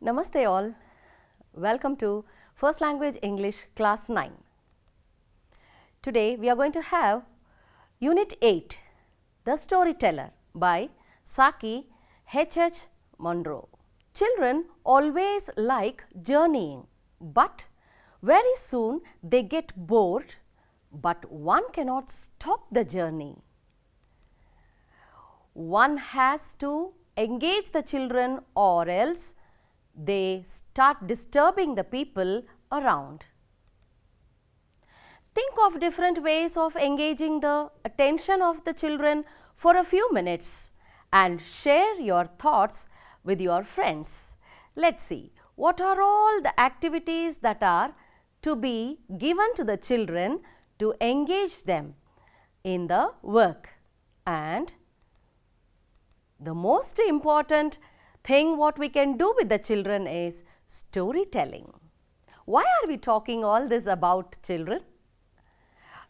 Namaste all. Welcome to First Language English Class 9. Today we are going to have Unit 8, The Storyteller by Saki H.H. Munro. Children always like journeying, but very soon they get bored, but one cannot stop the journey. One has to engage the children or else they start disturbing the people around. Think of different ways of engaging the attention of the children for a few minutes and share your thoughts with your friends. Let's see what are all the activities that are to be given to the children to engage them in the work. And the most important thing what we can do with the children is storytelling. Why are we talking all this about children?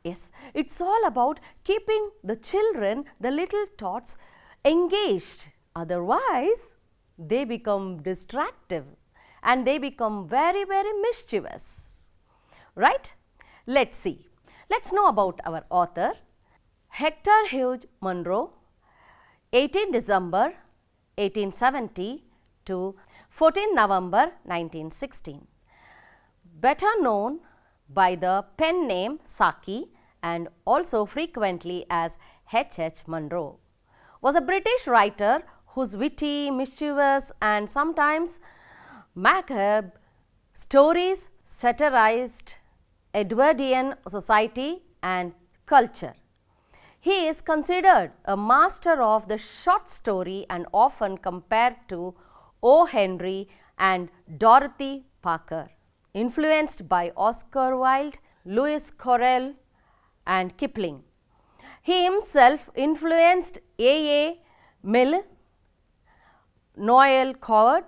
Yes, it's all about keeping the children, the little tots, engaged. Otherwise, they become distractive and they become very, very mischievous. Right? Let's see. Let's know about our author, Hector Hughes Munro, 18 December 1870 to 14 November 1916. Better known by the pen name Saki and also frequently as H.H. Munro, was a British writer whose witty, mischievous and sometimes macabre stories satirized Edwardian society and culture. He is considered a master of the short story and often compared to O. Henry and Dorothy Parker. Influenced by Oscar Wilde, Lewis Carroll and Kipling. He himself influenced A. Milne, Noel Coward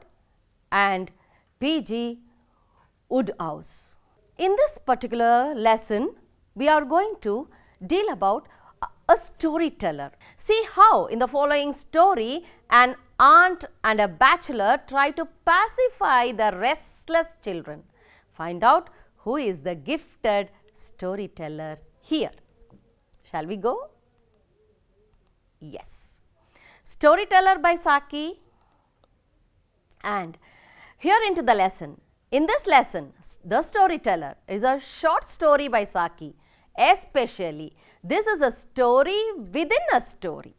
and P.G. Wodehouse. In this particular lesson, we are going to deal about a storyteller. See how in the following story an aunt and a bachelor try to pacify the restless children. Find out who is the gifted storyteller here. Shall we go? Yes. Storyteller by Saki. And here into the lesson. In this lesson, The Storyteller is a short story by Saki. Especially, this is a story within a story.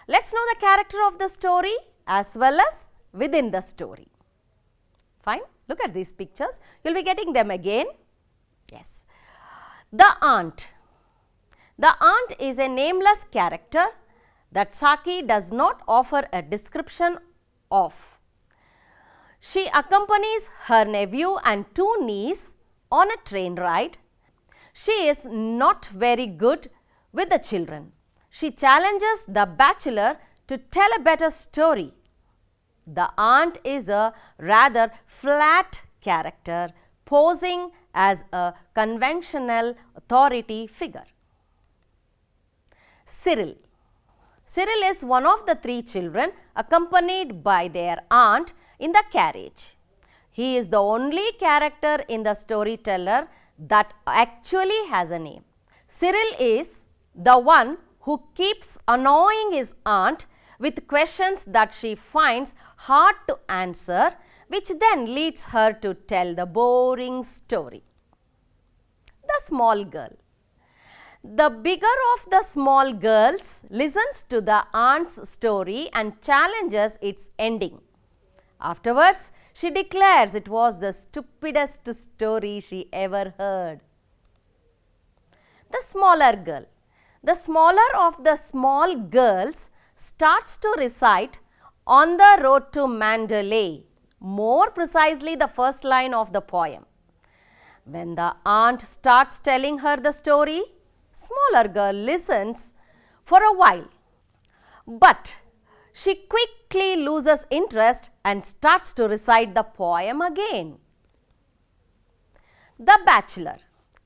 Let's know the character of the story as well as within the story. Fine. Look at these pictures. You will be getting them again. Yes. The aunt. The aunt is a nameless character that Saki does not offer a description of. She accompanies her nephew and two nieces on a train ride. She is not very good with the children. She challenges the bachelor to tell a better story. The aunt is a rather flat character, posing as a conventional authority figure. Cyril. Cyril is one of the three children accompanied by their aunt in the carriage. He is the only character in the storyteller that actually has a name. Cyril is the one who keeps annoying his aunt with questions that she finds hard to answer, which then leads her to tell the boring story. The small girl. The bigger of the small girls listens to the aunt's story and challenges its ending. Afterwards, she declares it was the stupidest story she ever heard. The smaller girl. The smaller of the small girls starts to recite On the Road to Mandalay, more precisely the first line of the poem. When the aunt starts telling her the story, smaller girl listens for a while, but she quickly loses interest and starts to recite the poem again. The bachelor.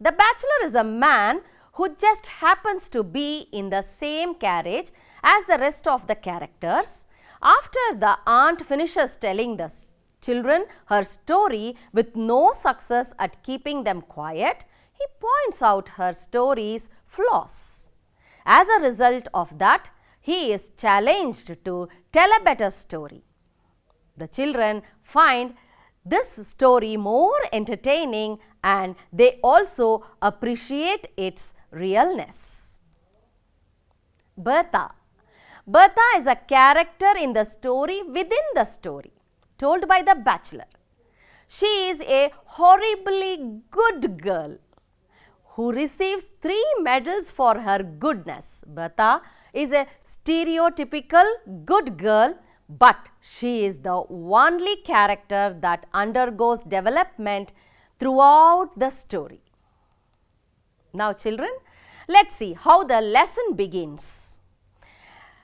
The bachelor is a man who just happens to be in the same carriage as the rest of the characters After the aunt finishes telling the children her story with no success at keeping them quiet, he points out her story's flaws. As a result of that, he is challenged to tell a better story. The children find this story more entertaining and they also appreciate its realness. Bertha. Bertha is a character in the story within the story, told by the bachelor. She is a horribly good girl who receives 3 medals for her goodness. Bertha is a stereotypical good girl, but she is the only character that undergoes development throughout the story. Now children, let's see how the lesson begins.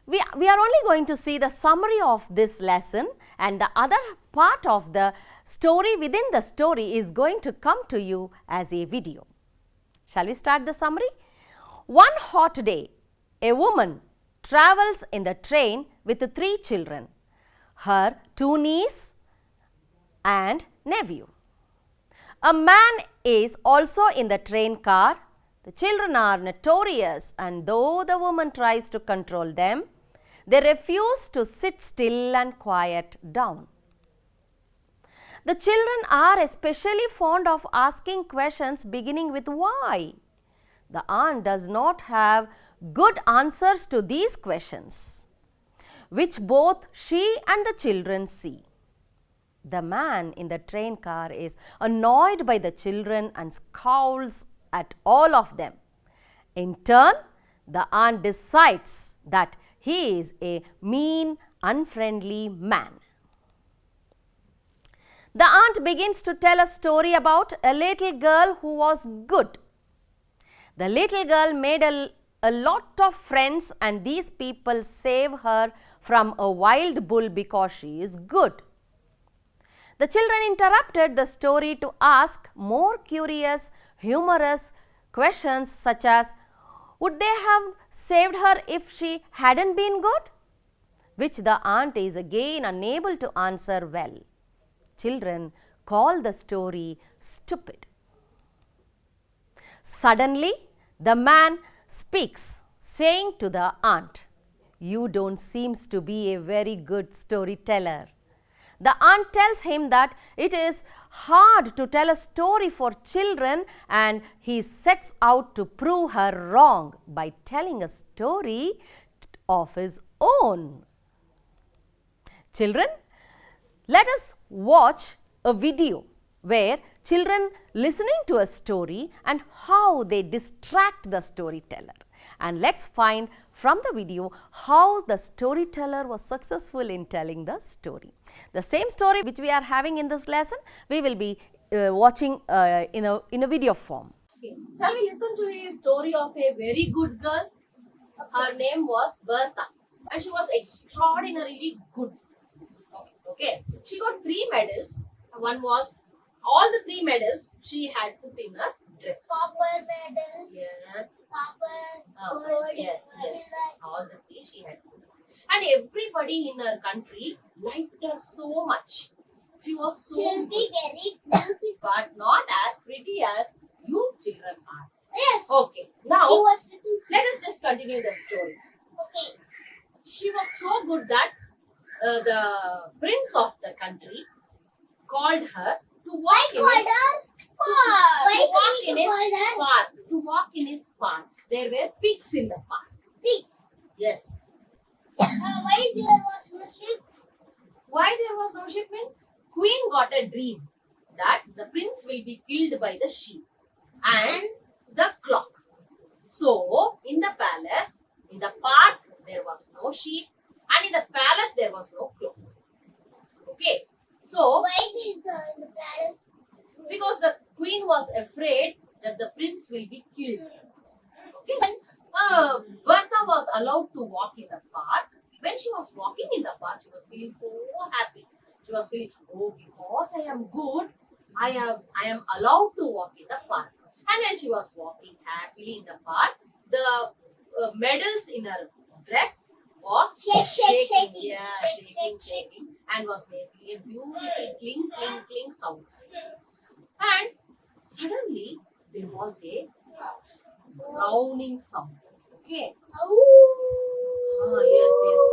We are only going to see the summary of this lesson, and the other part of the story within the story is going to come to you as a video. Shall we start the summary? One hot day, a woman travels in the train with 3 children, her 2 nieces and nephew. A man is also in the train car. The children are notorious, and though the woman tries to control them, they refuse to sit still and quiet down. The children are especially fond of asking questions beginning with why. The aunt does not have good answers to these questions, which both she and the children see. The man in the train car is annoyed by the children and scowls at all of them. In turn, the aunt decides that he is a mean, unfriendly man. The aunt begins to tell a story about a little girl who was good. The little girl made a lot of friends, and these people save her from a wild bull because she is good. The children interrupted the story to ask more curious, humorous questions such as, would they have saved her if she hadn't been good? Which the aunt is again unable to answer well. Children call the story stupid. Suddenly, the man speaks, saying to the aunt, you don't seem to be a very good storyteller. The aunt tells him that it is hard to tell a story for children, and he sets out to prove her wrong by telling a story of his own. Children, let us watch a video where children listening to a story and how they distract the storyteller. And let's find from the video how the storyteller was successful in telling the story. The same story which we are having in this lesson, we will be watching in a video form. Okay. Shall we listen to a story of a very good girl? Her name was Bertha, and she was extraordinarily good. Okay. She got 3 medals. One was, all the 3 medals she had put in a dress. Copper medal. Yes. Copper. Oh, Gold. yes. Silver. All the 3 she had put. And everybody in her country liked her so much. She was so She'll good, be very beautiful. but not as pretty as you children are. Yes. Okay. Now, She was little. let us just continue the story. Okay. She was so good that the prince of the country called her to walk in his Why walk she in need to his call her park. To walk in his park. There were pigs in the park. pigs? Yes. Why there was no ships? Why there was no sheep means queen got a dream that the prince will be killed by the sheep and the clock. So in the palace, in the park, there was no sheep, and in the palace there was no clock. Okay. So Why is in the palace? because the queen was afraid that the prince will be killed. Okay. Then Bertha was allowed to walk in the park. When she was walking in the park, she was feeling so happy. She was feeling, oh, because I am good, I am allowed to walk in the park. And when she was walking happily in the park, the medals in her dress was Shaking. Yeah, shaking, and was making a beautiful cling, cling, cling sound. And suddenly there was a growling sound. Okay. Yes, yes.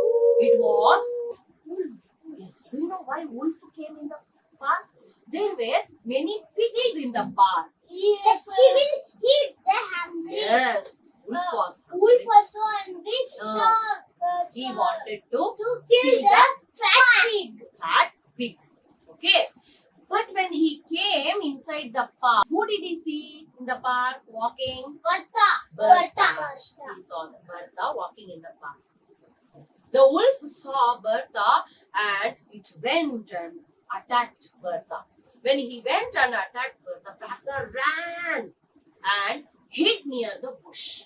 It was wolf. Yes. Do you know why wolf came in the park? There were many pigs in the park. That she will eat the hungry. Yes. Wolf was hungry. Wolf was so hungry, He wanted to kill the fat pig. fat pig. Okay. But when he came inside the park, who did he see in the park walking? Bertha. He saw Bertha walking in the park. The wolf saw Bertha and it went and attacked Bertha. When he went and attacked Bertha, Bertha ran and hid near the bush.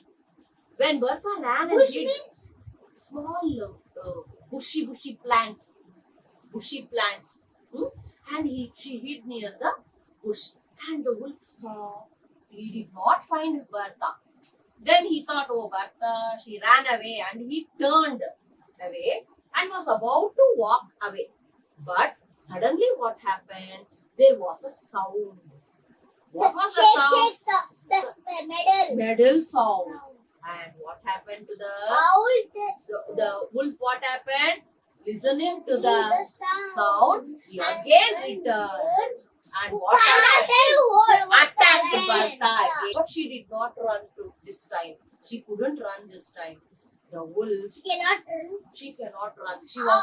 When Bertha ran and Bush hid, means? small bushy plants. And she hid near the bush. And the wolf saw. He did not find Bertha. Then he thought, oh, Bertha, she ran away, and he turned away and was about to walk away. But suddenly what happened? There was a sound. What was the sound? The medal. Medal sound. And what happened to the wolf? What happened? Listening to the sound, he again returned. And what happened? Attacked Bertha again. But she did not run this time. She couldn't run this time. The wolf. She cannot run. She Her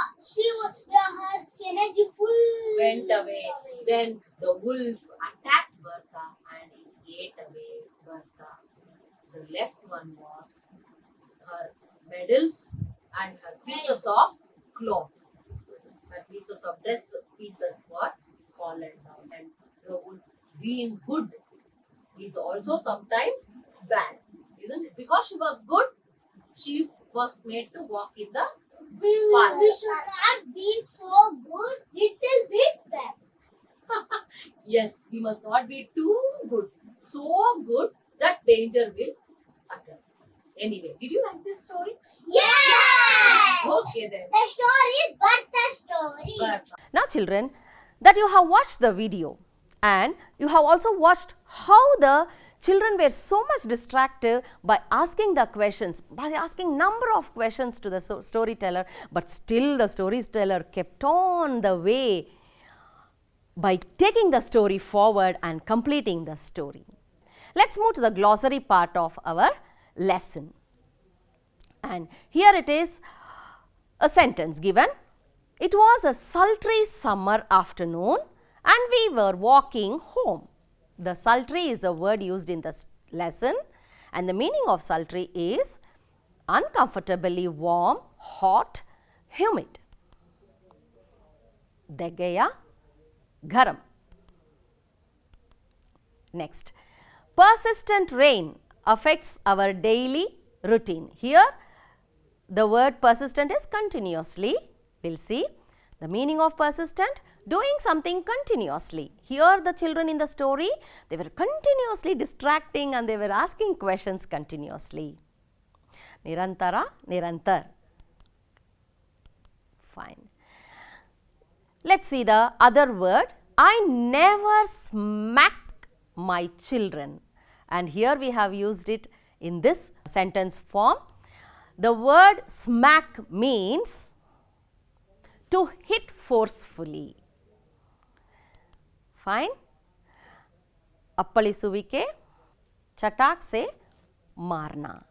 energy full went away. Then the wolf attacked Bertha and he ate away Bertha. The left one was her medals and her pieces of cloth. Her pieces of dress pieces were fallen down. And the wolf, being good, is also sometimes bad, isn't it? Because she was good, she was made to walk in the park. We should not be so good. It is bit bad. Yes, we must not be too good. So good that danger will occur. Anyway, did you like this story? Yes! Okay then. The story is but the story. But Now children, that you have watched the video and you have also watched how the children were so much distracted by asking the questions, by asking number of questions to the storyteller, but still the storyteller kept on the way by taking the story forward and completing the story. Let's move to the glossary part of our lesson. And here it is a sentence given. It was a sultry summer afternoon and we were walking home. The sultry is a word used in this lesson and the meaning of sultry is uncomfortably warm, hot, humid. Degaya, garam. Next, persistent rain affects our daily routine. Here the word persistent is continuously. We'll see the meaning of persistent, doing something continuously. Here the children in the story, they were continuously distracting and they were asking questions continuously. Nirantara, nirantar. Fine. Let's see the other word. I never smack my children. And here we have used it in this sentence form. The word smack means to hit forcefully. Fine. Appalisuvike, chatak se marna.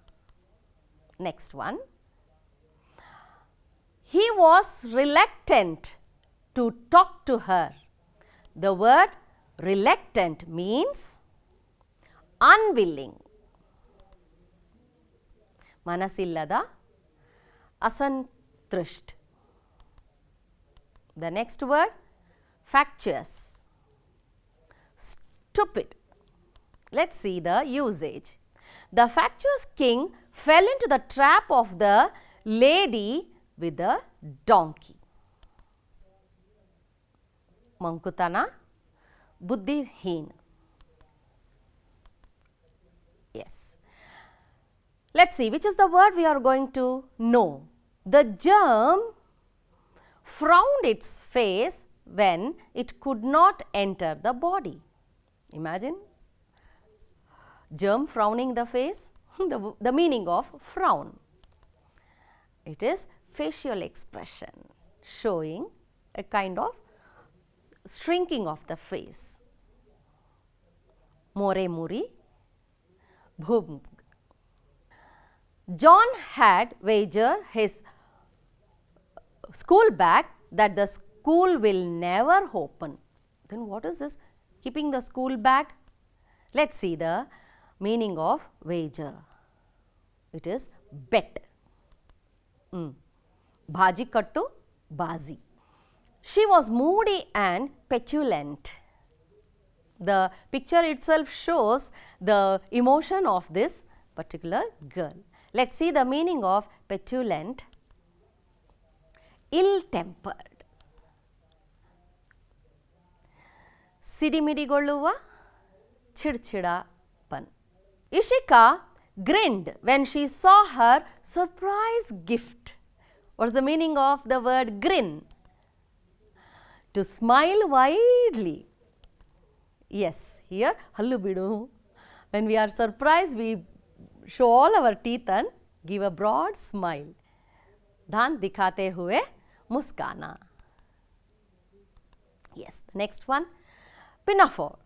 Next one. He was reluctant to talk to her. The word reluctant means unwilling. Manasillada, asantrisht. The next word, factious, stupid. Let's see the usage. The factious king fell into the trap of the lady with the donkey. Mankutana, buddhiheen. Yes. Let's see which is the word we are going to know. The germ frowned its face when it could not enter the body. Imagine germ frowning the face, the meaning of frown. It is facial expression showing a kind of shrinking of the face. More muri, bhum. John had wagered his school bag that the school will never open. Then what is this? Keeping the school bag? Let's see the meaning of wager. It is bet. Bhaji kattu, bazi. She was moody and petulant. The picture itself shows the emotion of this particular girl. Let's see the meaning of petulant. Ill-tempered. Sidimidigolluva, chidchidapan. Ishika grinned when she saw her surprise gift. What is the meaning of the word grin? To smile widely. Yes, here hallu bidu. When we are surprised, we show all our teeth and give a broad smile. Dant dikhate hue muskana. Yes, the next one, pinafore.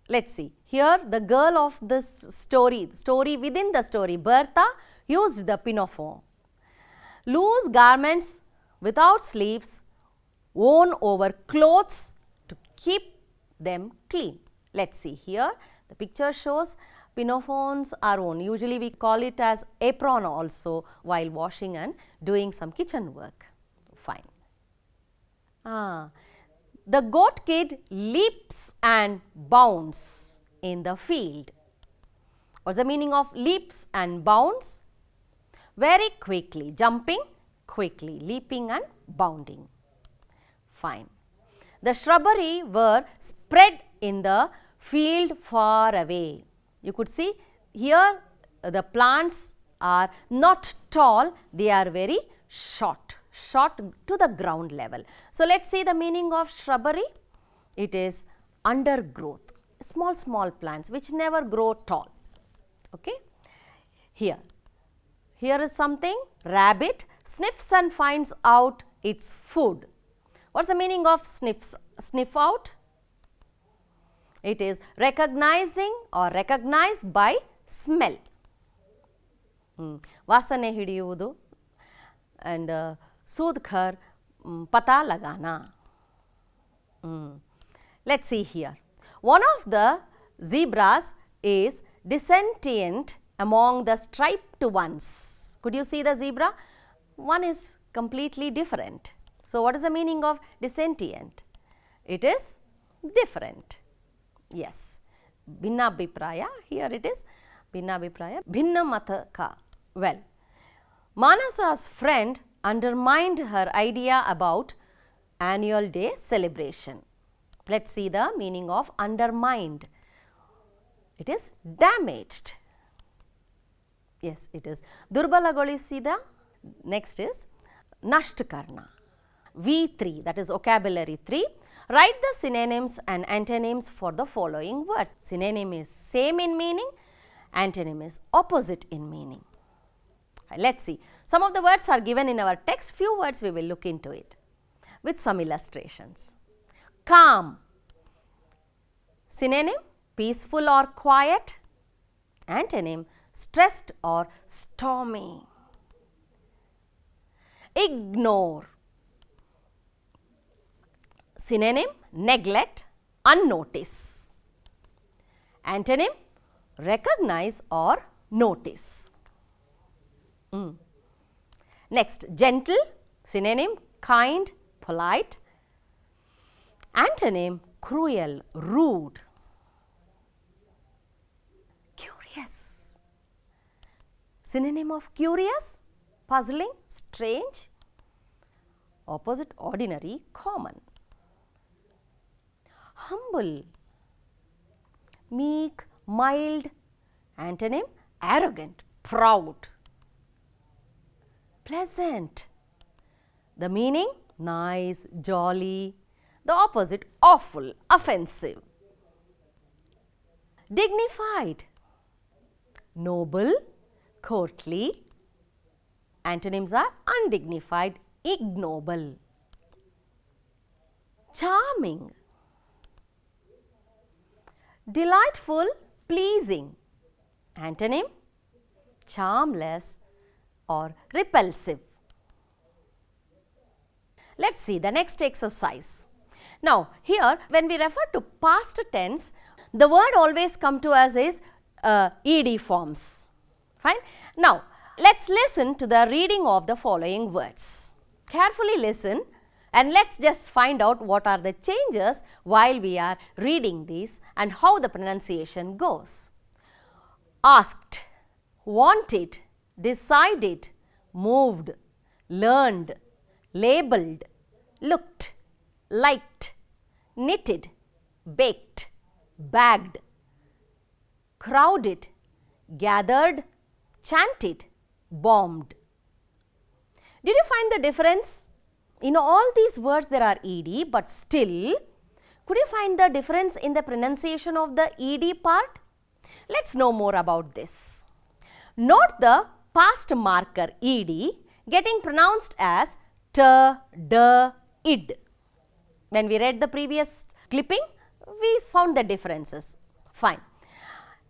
Let's see. Here the girl of this story within the story, Bertha, used the pinafore. Loose garments without sleeves worn over clothes to keep them clean. Let's see here. The picture shows pinafores are worn. Usually we call it as apron also while washing and doing some kitchen work. Fine. The goat kid leaps and bounds in the field. What's the meaning of leaps and bounds? Very quickly, jumping quickly, leaping and bounding. Fine. The shrubbery were spread in the field far away. You could see here the plants are not tall, they are very short to the ground level. So, let us see the meaning of shrubbery. It is undergrowth, small plants which never grow tall. Okay. Here is something, rabbit sniffs and finds out its food. What is the meaning of sniff out? It is recognizing or recognized by smell. Vasane hidiyuvudu and sudkhar pata lagana. Let's see here. One of the zebras is dissentient among the striped ones. Could you see the zebra? One is completely different. So, what is the meaning of dissentient? It is different. Yes. Bhinna abhipraya. Here it is Bhinna abhipraya. Bhinna mataka. Well, Manasa's friend undermined her idea about annual day celebration. Let us see the meaning of undermined. It is damaged. Yes, it is durbalagolisidha. Next is nashtakarna. V3, that is vocabulary 3. Write the synonyms and antonyms for the following words. Synonym is same in meaning, antonym is opposite in meaning. Let us see. Some of the words are given in our text, few words we will look into it with some illustrations. Calm, synonym peaceful or quiet, antonym stressed or stormy. Ignore, synonym neglect, unnotice, antonym recognize or notice. Next, gentle, synonym kind, polite, antonym cruel, rude. Curious, synonym of curious, puzzling, strange, opposite ordinary, common. Humble, meek, mild, antonym arrogant, proud. pleasant. The meaning, nice, jolly. The opposite, awful, offensive. Dignified, noble, courtly. Antonyms are undignified, ignoble. Charming, delightful, pleasing. Antonym, charmless or repulsive. Let's see the next exercise. Now, here when we refer to past tense, the word always come to us is ed forms. Fine. Now, let's listen to the reading of the following words. Carefully listen and let's just find out what are the changes while we are reading these and how the pronunciation goes. Asked, wanted, decided, moved, learned, labeled, looked, liked, knitted, baked, bagged, crowded, gathered, chanted, bombed. Did you find the difference? In all these words there are ed, but still, could you find the difference in the pronunciation of the ed part? Let's know more about this. Note the past marker ed getting pronounced as t, d, id. When we read the previous clipping, we found the differences. Fine.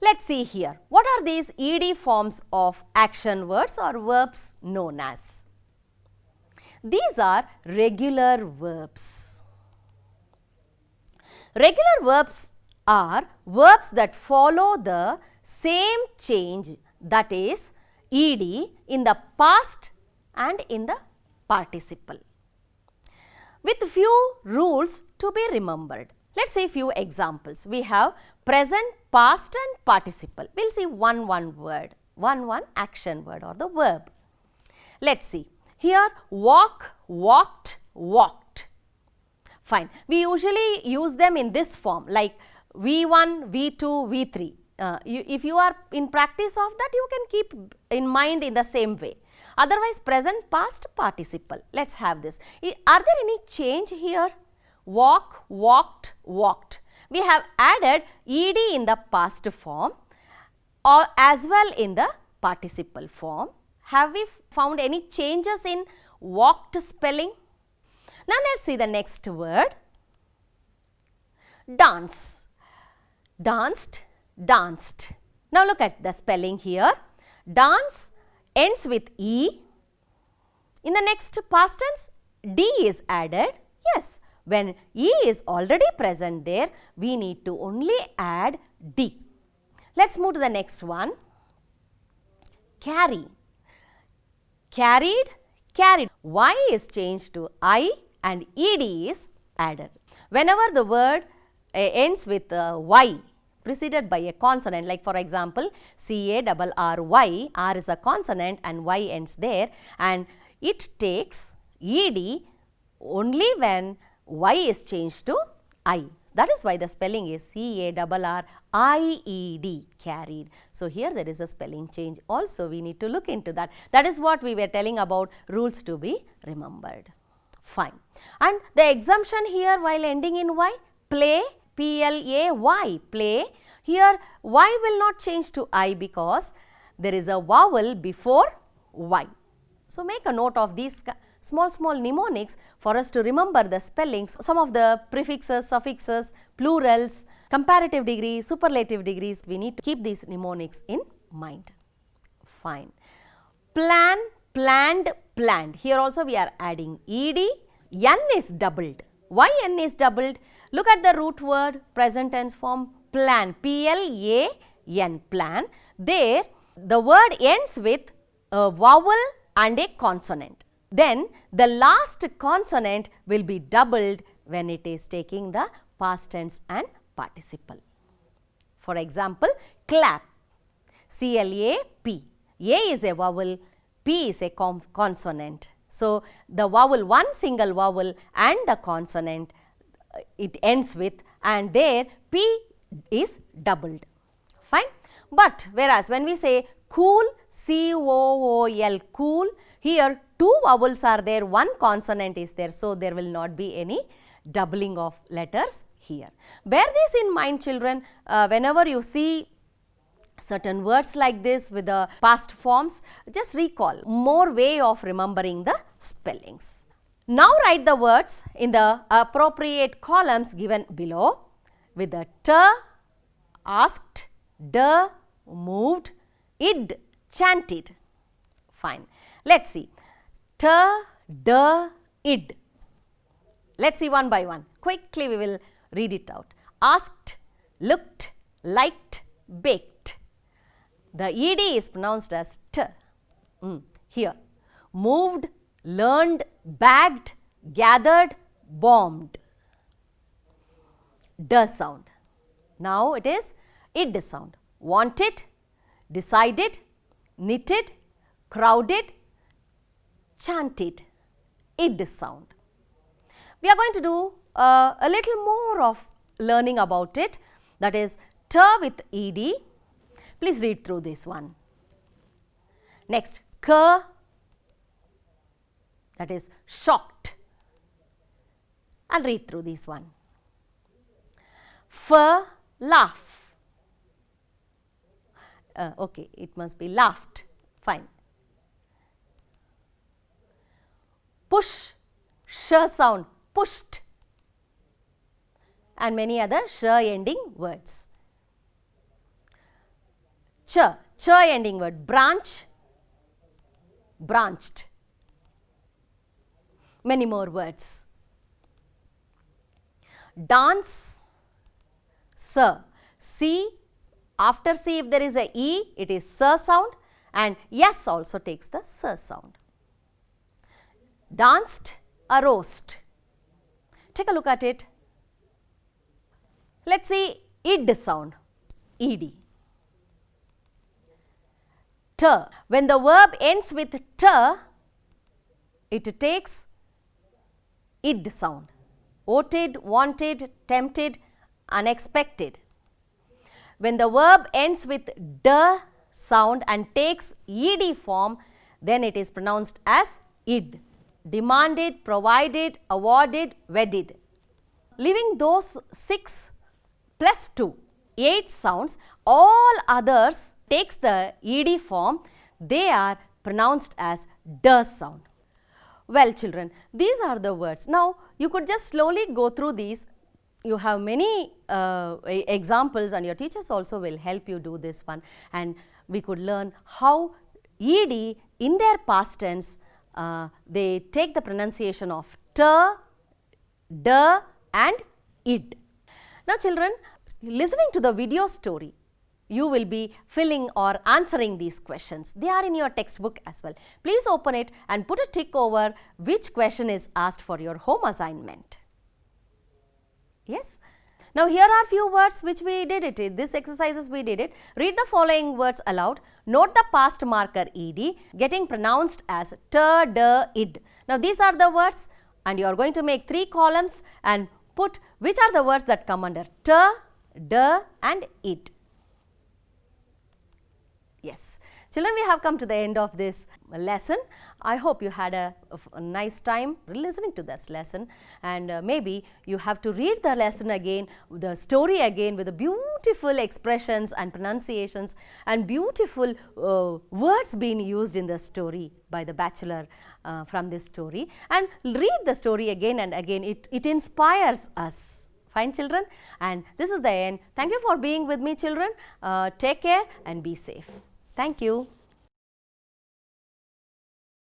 Let's see here. What are these ed forms of action words or verbs known as? These are regular verbs. Regular verbs are verbs that follow the same change, that is ed in the past and in the participle, with few rules to be remembered. Let's see few examples. We have present, past and participle. We will see one word, one action word or the verb. Let's see. Here walk, walked, walked. Fine. We usually use them in this form like V1, V2, V3. If you are in practice of that, you can keep in mind in the same way. Otherwise, present, past, participle. Let's have this. Are there any change here? Walk, walked, walked. We have added ed in the past form or as well in the participle form. Have we found any changes in walked spelling? Now, let's see the next word. Dance. Danced, danced. Now, look at the spelling here. Dance ends with E. In the next past tense, D is added. Yes, when E is already present there, we need to only add D. Let's move to the next one. Carry. Carried, carried. Y is changed to I and ed is added. Whenever the word ends with Y preceded by a consonant, like for example, C-A-R-R-Y, R is a consonant and Y ends there, and it takes ed only when Y is changed to I. That is why the spelling is C-A-R-R-I-E-D, carried. So, here there is a spelling change also, we need to look into that. That is what we were telling about rules to be remembered. Fine. And the exemption here while ending in Y, play, P-L-A-Y, play. Here Y will not change to I because there is a vowel before Y. So, make a note of these small mnemonics for us to remember the spellings, some of the prefixes, suffixes, plurals, comparative degrees, superlative degrees. We need to keep these mnemonics in mind. Fine. Plan, planned, planned. Here also we are adding ed. N is doubled. Why N is doubled? Look at the root word, present tense form, plan, P-L-A-N, plan. There the word ends with a vowel and a consonant. Then the last consonant will be doubled when it is taking the past tense and participle. For example, clap, C-L-A-P. A is a vowel, P is a consonant. So, the vowel, one single vowel and the consonant it ends with, and there P is doubled. Fine. But whereas when we say cool, C-O-O-L, cool. Here 2 vowels are there, 1 consonant is there. So, there will not be any doubling of letters here. Bear this in mind, children, whenever you see certain words like this with the past forms, just recall, more way of remembering the spellings. Now, write the words in the appropriate columns given below with the t, asked, d, moved, id, chanted. Fine. Let us see. T, d, id. Let us see one by one. Quickly we will read it out. Asked, looked, liked, baked. The ed is pronounced as t. Here. Moved, learned, bagged, gathered, bombed. D sound. Now it is id sound. Wanted, decided, knitted, crowded, chanted. Id sound. We are going to do a little more of learning about it, that is t with ed. Please read through this one. Next, k, that is shocked, and read through this one. F, laugh. Okay, it must be laughed. Fine. Push, sh sound, pushed, and many other sh ending words. Ch ending word, branch, branched. Many more words. Dance, sir. C, after C if there is a E, it is sir sound, and yes also takes the sir sound. Danced, a roast. Take a look at it. Let us see id sound, ed. T. When the verb ends with t, it takes id sound. Voted, wanted, tempted, unexpected. When the verb ends with d sound and takes ed form, then it is pronounced as id. Demanded, provided, awarded, wedded. Leaving those 6 plus 2, 8 sounds, all others takes the ed form, they are pronounced as d sound. Well, children, these are the words. Now, you could just slowly go through these. You have many examples, and your teachers also will help you do this one, and we could learn how ed in their past tense they take the pronunciation of t, d and id. Now, children, listening to the video story, you will be filling or answering these questions. They are in your textbook as well. Please open it and put a tick over which question is asked for your home assignment. Yes. Now, here are few words which we did it. This exercises we did it. Read the following words aloud. Note the past marker ed getting pronounced as t, d, id. Now, these are the words, and you are going to make 3 columns and put which are the words that come under t, d and id. Yes. Children, we have come to the end of this lesson. I hope you had a nice time listening to this lesson, and maybe you have to read the lesson again, the story again with the beautiful expressions and pronunciations and beautiful words being used in the story by the bachelor from this story, and read the story again and again. It inspires us. Fine, children, and this is the end. Thank you for being with me, children. Take care and be safe. Thank you.